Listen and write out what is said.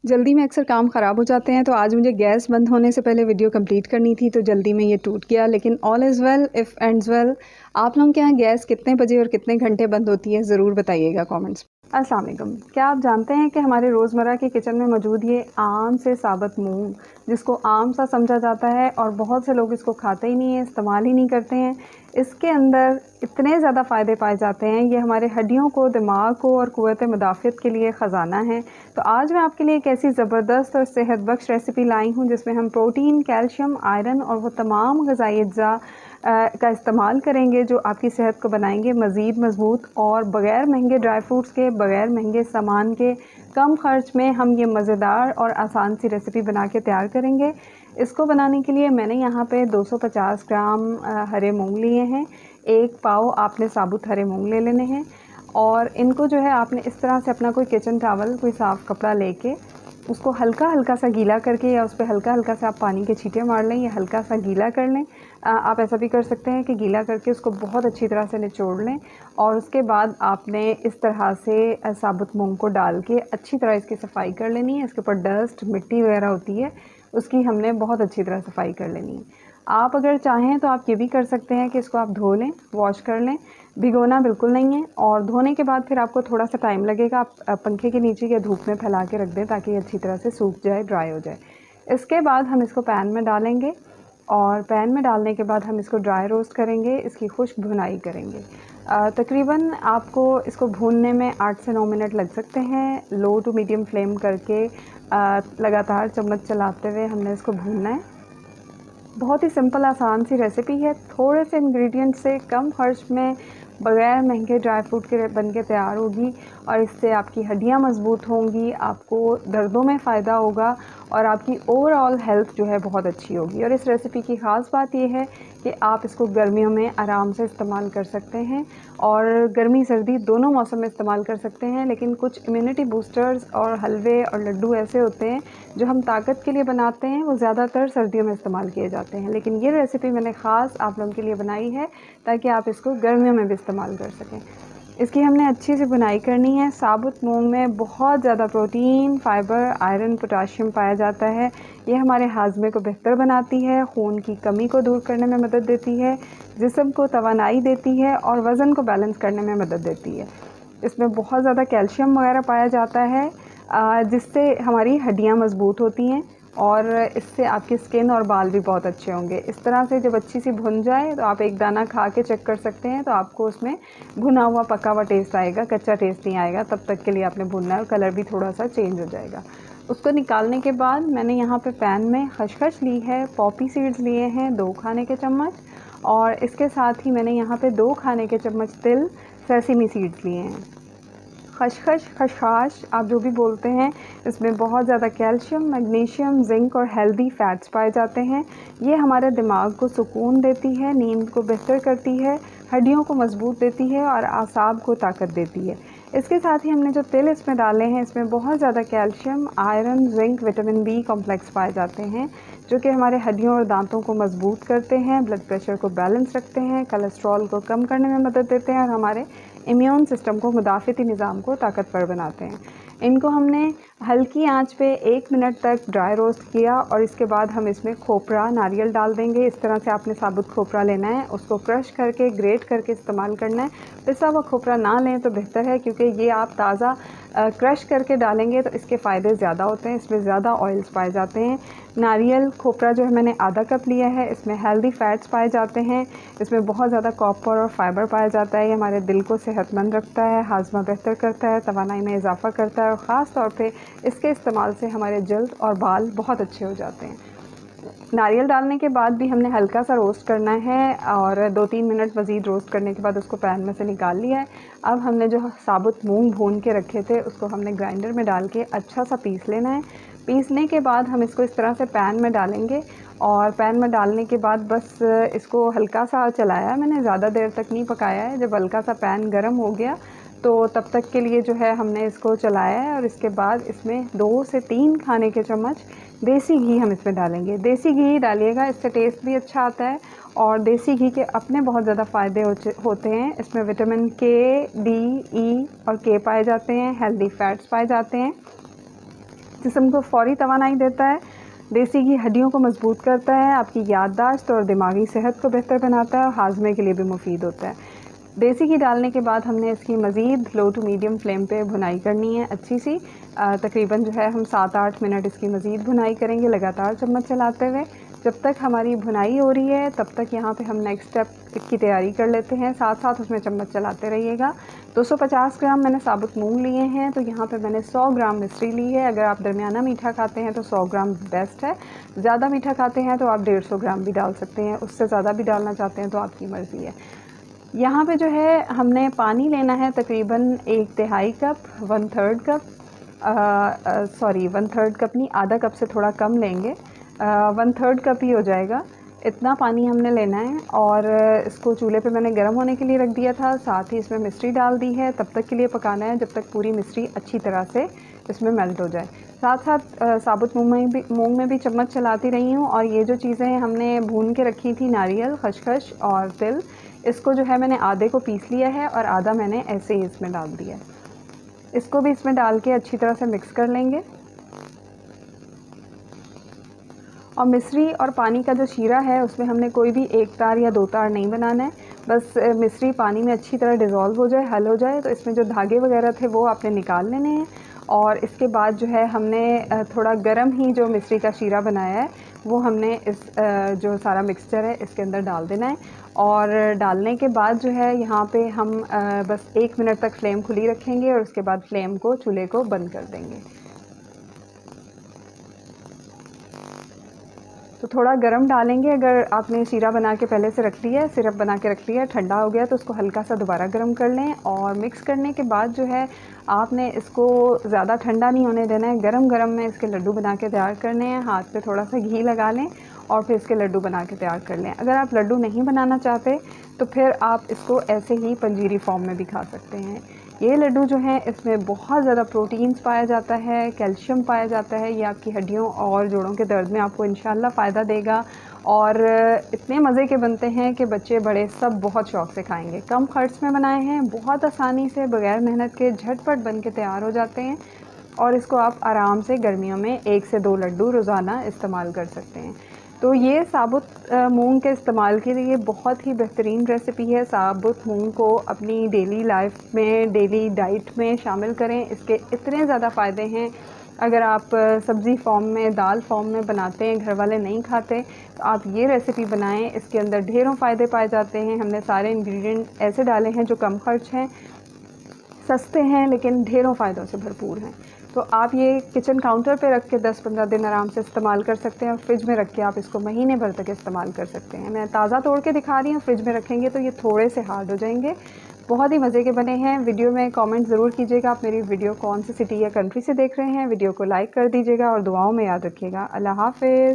जल्दी में अक्सर काम ख़राब हो जाते हैं, तो आज मुझे गैस बंद होने से पहले वीडियो कंप्लीट करनी थी, तो जल्दी में ये टूट गया। लेकिन all is well if ends well. आप लोगों के यहाँ गैस कितने बजे और कितने घंटे बंद होती है, ज़रूर बताइएगा कमेंट्स। अस्सलाम वालेकुम। क्या आप जानते हैं कि हमारे रोज़मर्रा के किचन में मौजूद ये आम से साबुत मूंग, जिसको आम सा समझा जाता है और बहुत से लोग इसको खाते ही नहीं हैं, इस्तेमाल ही नहीं करते हैं। इसके अंदर इतने ज़्यादा फ़ायदे पाए जाते हैं, ये हमारे हड्डियों को, दिमाग को और क़ुव्वत मुदाफ़ियत के लिए ख़जाना है। तो आज मैं आपके लिए एक ऐसी ज़बरदस्त और सेहत बख्श रेसिपी लाई हूँ जिसमें हम प्रोटीन, कैल्शियम, आयरन और वो तमाम ग़िज़ाई अज्जा का इस्तेमाल करेंगे जो आपकी सेहत को बनाएंगे मज़ीद मज़बूत, और बग़ैर महंगे ड्राई फ्रूट्स के, बग़ैर महंगे सामान के, कम ख़र्च में हम ये मज़ेदार और आसान सी रेसिपी बना के तैयार करेंगे। इसको बनाने के लिए मैंने यहाँ पे 250 ग्राम हरे मूंग लिए हैं। 1 पाव आपने साबुत हरे मूंग ले लेने हैं और इनको जो है आपने इस तरह से अपना कोई किचन टॉवल, कोई साफ़ कपड़ा लेके उसको हल्का हल्का सा गीला करके, या उस पे हल्का हल्का सा आप पानी के छींटे मार लें या हल्का सा गीला कर लें। आप ऐसा भी कर सकते हैं कि गीला करके उसको बहुत अच्छी तरह से निचोड़ लें और उसके बाद आपने इस तरह से साबुत मूंग को डाल के अच्छी तरह इसकी सफाई कर लेनी है। इसके ऊपर डस्ट, मिट्टी वगैरह होती है, उसकी हमने बहुत अच्छी तरह सफाई कर लेनी है। आप अगर चाहें तो आप ये भी कर सकते हैं कि इसको आप धो लें, वॉश कर लें। भिगोना बिल्कुल नहीं है, और धोने के बाद फिर आपको थोड़ा सा टाइम लगेगा। आप पंखे के नीचे या धूप में फैला के रख दें ताकि ये अच्छी तरह से सूख जाए, ड्राई हो जाए। इसके बाद हम इसको पैन में डालेंगे और पैन में डालने के बाद हम इसको ड्राई रोस्ट करेंगे, इसकी खुश्क भुनाई करेंगे। तकरीबन आपको इसको भूनने में 8 से 9 मिनट लग सकते हैं। लो टू मीडियम फ्लेम करके लगातार चम्मच चलाते हुए हमने इसको भूनना है। बहुत ही सिंपल आसान सी रेसिपी है, थोड़े से इंग्रेडिएंट से कम खर्च में बग़ैर महंगे ड्राई फ्रूट के बन के तैयार होगी, और इससे आपकी हड्डियां मज़बूत होंगी, आपको दर्दों में फ़ायदा होगा और आपकी ओवरऑल हेल्थ जो है बहुत अच्छी होगी। और इस रेसिपी की ख़ास बात यह है कि आप इसको गर्मियों में आराम से इस्तेमाल कर सकते हैं और गर्मी सर्दी दोनों मौसम में इस्तेमाल कर सकते हैं। लेकिन कुछ इम्यूनिटी बूस्टर्स और हलवे और लड्डू ऐसे होते हैं जो हम ताकत के लिए बनाते हैं, वो ज़्यादातर सर्दियों में इस्तेमाल किए जाते हैं। लेकिन ये रेसिपी मैंने ख़ास आप लोगों के लिए बनाई है ताकि आप इसको गर्मियों में भी इस्तेमाल कर सकें। इसकी हमने अच्छी सी बुनाई करनी है। साबुत मूंग में बहुत ज़्यादा प्रोटीन, फाइबर, आयरन, पोटाशियम पाया जाता है। ये हमारे हाजमे को बेहतर बनाती है, खून की कमी को दूर करने में मदद देती है, जिस्म को तवानाई देती है और वज़न को बैलेंस करने में मदद देती है। इसमें बहुत ज़्यादा कैल्शियम वगैरह पाया जाता है जिससे हमारी हड्डियाँ मज़बूत होती हैं और इससे आपकी स्किन और बाल भी बहुत अच्छे होंगे। इस तरह से जब अच्छी सी भुन जाए तो आप एक दाना खा के चेक कर सकते हैं, तो आपको उसमें भुना हुआ पका हुआ टेस्ट आएगा, कच्चा टेस्ट नहीं आएगा। तब तक के लिए आपने भुनना है और कलर भी थोड़ा सा चेंज हो जाएगा। उसको निकालने के बाद मैंने यहाँ पे पैन में खसखस ली है, पॉपी सीड्स लिए हैं 2 खाने के चम्मच, और इसके साथ ही मैंने यहाँ पे 2 खाने के चम्मच तिल, सेसमी सीड्स लिए हैं। खसखस, खसखस आप जो भी बोलते हैं, इसमें बहुत ज़्यादा कैल्शियम, मैग्नीशियम, जिंक और हेल्दी फैट्स पाए जाते हैं। ये हमारे दिमाग को सुकून देती है, नींद को बेहतर करती है, हड्डियों को मजबूत देती है और आसाब को ताकत देती है। इसके साथ ही हमने जो तिल इसमें डाले हैं, इसमें बहुत ज़्यादा calcium, iron, zinc, vitamin B complex पाए जाते हैं जो कि हमारे हड्डियों और दांतों को मजबूत करते हैं, ब्लड प्रेशर को बैलेंस रखते हैं, कोलेस्ट्रॉल को कम करने में मदद देते हैं और हमारे इम्यून सिस्टम को, मुदाफ़िती निज़ाम को ताकतवर बनाते हैं। इनको हमने हल्की आंच पे 1 मिनट तक ड्राई रोस्ट किया और इसके बाद हम इसमें खोपरा, नारियल डाल देंगे। इस तरह से आपने साबुत खोपरा लेना है, उसको क्रश करके, ग्रेट करके इस्तेमाल करना है। पिसा हुआ खोपरा ना लें तो बेहतर है, क्योंकि ये आप ताज़ा क्रश करके डालेंगे तो इसके फ़ायदे ज़्यादा होते हैं, इसमें ज़्यादा ऑयल्स पाए जाते हैं। नारियल खोपरा जो है मैंने आधा कप लिया है, इसमें हेल्दी फैट्स पाए जाते हैं, इसमें बहुत ज़्यादा कॉपर और फाइबर पाया जाता है। ये हमारे दिल को सेहतमंद रखता है, हाजमा बेहतर करता है, तवानाई में इजाफ़ा करता है और ख़ास तौर पे इसके इस्तेमाल से हमारे जल्द और बाल बहुत अच्छे हो जाते हैं। नारियल डालने के बाद भी हमने हल्का सा रोस्ट करना है और 2-3 मिनट मज़ीद रोस्ट करने के बाद उसको पैन में से निकाल लिया है। अब हमने जो साबुत मूंग भून के रखे थे उसको हमने ग्राइंडर में डाल के अच्छा सा पीस लेना है। पीसने के बाद हम इसको इस तरह से पैन में डालेंगे और पैन में डालने के बाद बस इसको हल्का सा चलाया है मैंने, ज़्यादा देर तक नहीं पकाया है। जब हल्का सा पैन गर्म हो गया तो तब तक के लिए जो है हमने इसको चलाया है और इसके बाद इसमें 2 से 3 खाने के चम्मच देसी घी हम इसमें डालेंगे। देसी घी डालिएगा, इससे टेस्ट भी अच्छा आता है और देसी घी के अपने बहुत ज़्यादा फ़ायदे होते हैं। इसमें विटामिन के, डी, ई और के पाए जाते हैं, हेल्दी फैट्स पाए जाते हैं जिस्म को फ़ौरी तवानाई देता है, देसी घी हड्डियों को मजबूत करता है, आपकी याददाश्त और दिमागी सेहत को बेहतर बनाता है और हाजमे के लिए भी मुफीद होता है। देसी घी डालने के बाद हमने इसकी मज़ीद लो टू मीडियम फ्लेम पे भुनाई करनी है अच्छी सी। तकरीबन जो है हम 7-8 मिनट इसकी मज़ीद भुनाई करेंगे लगातार चम्मच चलाते हुए। जब तक हमारी भुनाई हो रही है तब तक यहाँ पे हम नेक्स्ट स्टेप की तैयारी कर लेते हैं, साथ साथ उसमें चम्मच चलाते रहिएगा। 250 ग्राम मैंने साबुत मूंग लिए हैं, तो यहाँ पे मैंने 100 ग्राम मिश्री ली है। अगर आप दरमियाना मीठा खाते हैं तो 100 ग्राम बेस्ट है, ज़्यादा मीठा खाते हैं तो आप 150 ग्राम भी डाल सकते हैं, उससे ज़्यादा भी डालना चाहते हैं तो आपकी मर्ज़ी है। यहाँ पे जो है हमने पानी लेना है तकरीबन 1/3 कप, 1/3 कप, सॉरी 1/3 कप नहीं, आधा कप से थोड़ा कम लेंगे, 1/3 कप ही हो जाएगा। इतना पानी हमने लेना है और इसको चूल्हे पे मैंने गर्म होने के लिए रख दिया था। साथ ही इसमें मिश्री डाल दी है, तब तक के लिए पकाना है जब तक पूरी मिश्री अच्छी तरह से इसमें मेल्ट हो जाए। साथ साथ साबुत मूंग में भी चम्मच चलाती रही हूँ। और ये जो चीज़ें हमने भून के रखी थी, नारियल, खसखस और तिल, इसको जो है मैंने आधे को पीस लिया है और आधा मैंने ऐसे ही इसमें डाल दिया है। इसको भी इसमें डाल के अच्छी तरह से मिक्स कर लेंगे। और मिश्री और पानी का जो शीरा है उसमें हमने कोई भी एक तार या दो तार नहीं बनाना है, बस मिश्री पानी में अच्छी तरह डिज़ोल्व हो जाए, हल हो जाए। तो इसमें जो धागे वगैरह थे वो आपने निकाल लेने हैं। और इसके बाद जो है हमने थोड़ा गरम ही जो मिश्री का शीरा बनाया है वो हमने इस जो सारा मिक्सचर है इसके अंदर डाल देना है। और डालने के बाद जो है यहाँ पे हम बस 1 मिनट तक फ्लेम खुली रखेंगे और उसके बाद फ्लेम को, चूल्हे को बंद कर देंगे। तो थोड़ा गरम डालेंगे। अगर आपने शीरा बना के पहले से रख लिया है, सिरप बना के रख लिया है, ठंडा हो गया तो उसको हल्का सा दोबारा गरम कर लें। और मिक्स करने के बाद जो है आपने इसको ज़्यादा ठंडा नहीं होने देना है, गरम गरम में इसके लड्डू बना के तैयार करने हैं। हाथ पे थोड़ा सा घी लगा लें और फिर इसके लड्डू बना के तैयार कर लें। अगर आप लड्डू नहीं बनाना चाहते तो फिर आप इसको ऐसे ही पंजीरी फॉर्म में भी खा सकते हैं। ये लड्डू जो हैं इसमें बहुत ज़्यादा प्रोटीन्स पाया जाता है, कैल्शियम पाया जाता है। ये आपकी हड्डियों और जोड़ों के दर्द में आपको इंशाल्लाह फ़ायदा देगा। और इतने मज़े के बनते हैं कि बच्चे बड़े सब बहुत शौक़ से खाएंगे। कम खर्च में बनाए हैं, बहुत आसानी से बग़ैर मेहनत के झटपट बन के तैयार हो जाते हैं। और इसको आप आराम से गर्मियों में 1 से 2 लड्डू रोज़ाना इस्तेमाल कर सकते हैं। तो ये साबुत मूंग के इस्तेमाल के लिए बहुत ही बेहतरीन रेसिपी है। साबुत मूंग को अपनी डेली लाइफ में, डेली डाइट में शामिल करें। इसके इतने ज़्यादा फ़ायदे हैं। अगर आप सब्ज़ी फॉर्म में, दाल फॉर्म में बनाते हैं, घर वाले नहीं खाते, तो आप ये रेसिपी बनाएं। इसके अंदर ढेरों फ़ायदे पाए जाते हैं। हमने सारे इंग्रेडिएंट ऐसे डाले हैं जो कम खर्च हैं, सस्ते हैं, लेकिन ढेरों फ़ायदों से भरपूर हैं। तो आप ये किचन काउंटर पे रख के 10-15 दिन आराम से इस्तेमाल कर सकते हैं। और फ्रिज में रख के आप इसको महीने भर तक इस्तेमाल कर सकते हैं। मैं ताज़ा तोड़ के दिखा रही हूँ, फ्रिज में रखेंगे तो ये थोड़े से हार्ड हो जाएंगे। बहुत ही मज़े के बने हैं। वीडियो में कमेंट ज़रूर कीजिएगा आप मेरी वीडियो कौन सी सिटी या कंट्री से देख रहे हैं। वीडियो को लाइक कर दीजिएगा और दुआओं में याद रखिएगा। अल्लाह हाफ़िज़।